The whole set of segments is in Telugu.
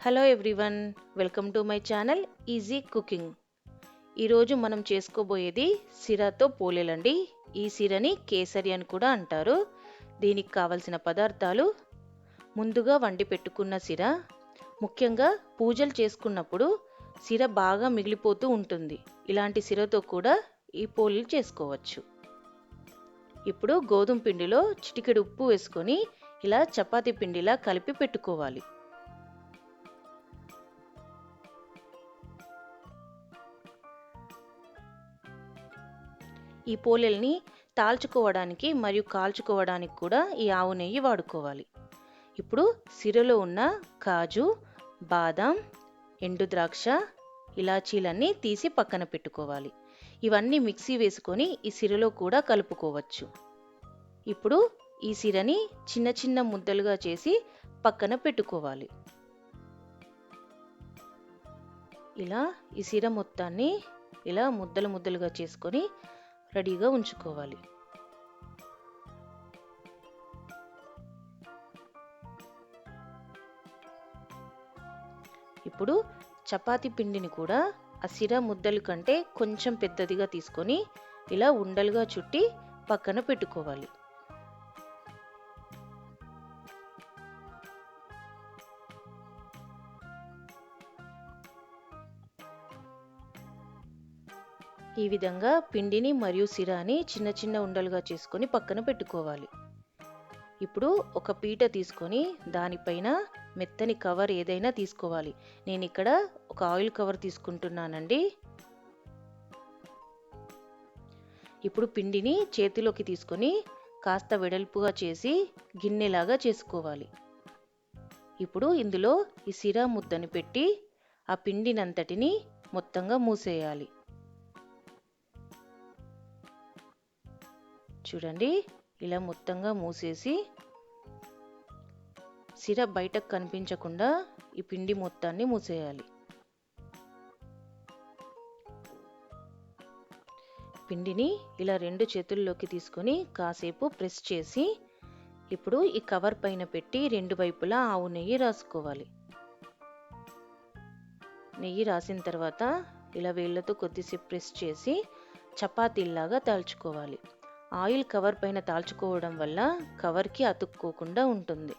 Hello everyone, welcome to my channel easy cooking. ఈరోజు మనం చేసుకోబోయేది సిరాతో పోలేలండి. ఈ సిరని కేసరి అని కూడా అంటారు. దీనికి కావలసిన పదార్థాలు: ముందుగా వండి పెట్టుకున్న సిర. ముఖ్యంగా పూజలు చేసుకున్నప్పుడు సిర బాగా మిగిలిపోతూ ఉంటుంది. ఇలాంటి సిరతో కూడా ఈ పోలేలు చేసుకోవచ్చు. ఇప్పుడు గోధుమ పిండిలో చిటికెడు ఉప్పు వేసుకొని ఇలా చపాతీ పిండిలా కలిపి పెట్టుకోవాలి. ఈ పోలేల్ని తాల్చుకోవడానికి మరియు కాల్చుకోవడానికి కూడా ఈ ఆవు నెయ్యి వాడుకోవాలి. ఇప్పుడు సిరలో ఉన్న కాజు, బాదం, ఎండు ద్రాక్ష, ఇలాచీలన్నీ తీసి పక్కన పెట్టుకోవాలి. ఇవన్నీ మిక్సీ వేసుకొని ఈ సిరలో కూడా కలుపుకోవచ్చు. ఇప్పుడు ఈ సిరని చిన్న చిన్న ముద్దలుగా చేసి పక్కన పెట్టుకోవాలి. ఇలా ఈ సిర మొత్తాన్ని ఇలా ముద్దలుగా చేసుకొని రెడీగా ఉంచుకోవాలి. ఇప్పుడు చపాతీ పిండిని కూడా ఆ సిర ముద్దల కంటే కొంచెం పెద్దదిగా తీసుకొని ఇలా ఉండలుగా చుట్టి పక్కన పెట్టుకోవాలి. ఈ విధంగా పిండిని మరియు సిరాని చిన్న చిన్న ఉండలుగా చేసుకొని పక్కన పెట్టుకోవాలి. ఇప్పుడు ఒక పీట తీసుకొని దానిపైన మెత్తని కవర్ ఏదైనా తీసుకోవాలి. నేను ఇక్కడ ఒక ఆయిల్ కవర్ తీసుకుంటున్నానండి. ఇప్పుడు పిండిని చేతిలోకి తీసుకొని కాస్త వెడల్పుగా చేసి గిన్నెలాగా చేసుకోవాలి. ఇప్పుడు ఇందులో ఈ సిరా ముద్దని పెట్టి ఆ పిండినంతటిని మొత్తంగా మూసేయాలి. చూడండి, ఇలా మొత్తంగా మూసేసి సిర బయటకు కనిపించకుండా ఈ పిండి మొత్తాన్ని మూసేయాలి. పిండిని ఇలా రెండు చేతుల్లోకి తీసుకొని కాసేపు ప్రెస్ చేసి ఇప్పుడు ఈ కవర్ పైన పెట్టి రెండు వైపులా ఆవు నెయ్యి రాసుకోవాలి. నెయ్యి రాసిన తర్వాత ఇలా వేళ్ళతో కొద్దిసేపు ప్రెస్ చేసి చపాతీలాగా తాల్చుకోవాలి. ఆయిల్ కవర్ పైన తాల్చుకోవడం వల్ల కవర్కి అతుక్కోకుండా ఉంటుంది.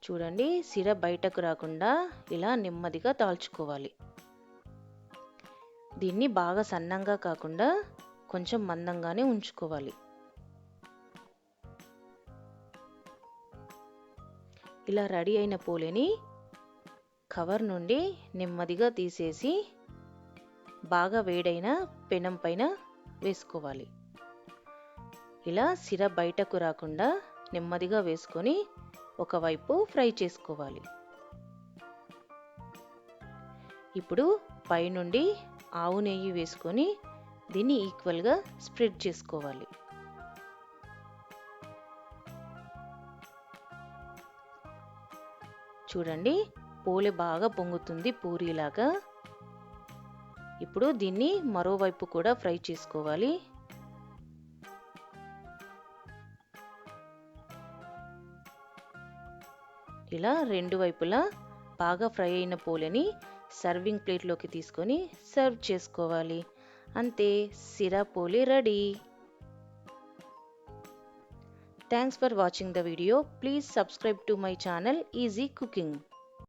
చూడండి, సిర బయటకు రాకుండా ఇలా నెమ్మదిగా తాల్చుకోవాలి. దీన్ని బాగా సన్నంగా కాకుండా కొంచెం మందంగానే ఉంచుకోవాలి. ఇలా రెడీ అయిన పోలేని కవర్ నుండి నెమ్మదిగా తీసేసి బాగా వేడైన పెనం పైన వేసుకోవాలి. ఇలా సిర బయటకు రాకుండా నెమ్మదిగా వేసుకొని ఒకవైపు ఫ్రై చేసుకోవాలి. ఇప్పుడు పైనుండి ఆవు నెయ్యి వేసుకొని దీన్ని ఈక్వల్గా స్ప్రెడ్ చేసుకోవాలి. చూడండి, పోలే బాగా పొంగుతుంది పూరీలాగా. ఇప్పుడు దీన్ని మరోవైపు కూడా ఫ్రై చేసుకోవాలి. ఇలా రెండు వైపులా బాగా ఫ్రై అయిన పోలేని సర్వింగ్ ప్లేట్లోకి తీసుకొని సర్వ్ చేసుకోవాలి. అంతే, సిరా పోలే ready. Thanks for watching the video. Please subscribe to my channel easy cooking.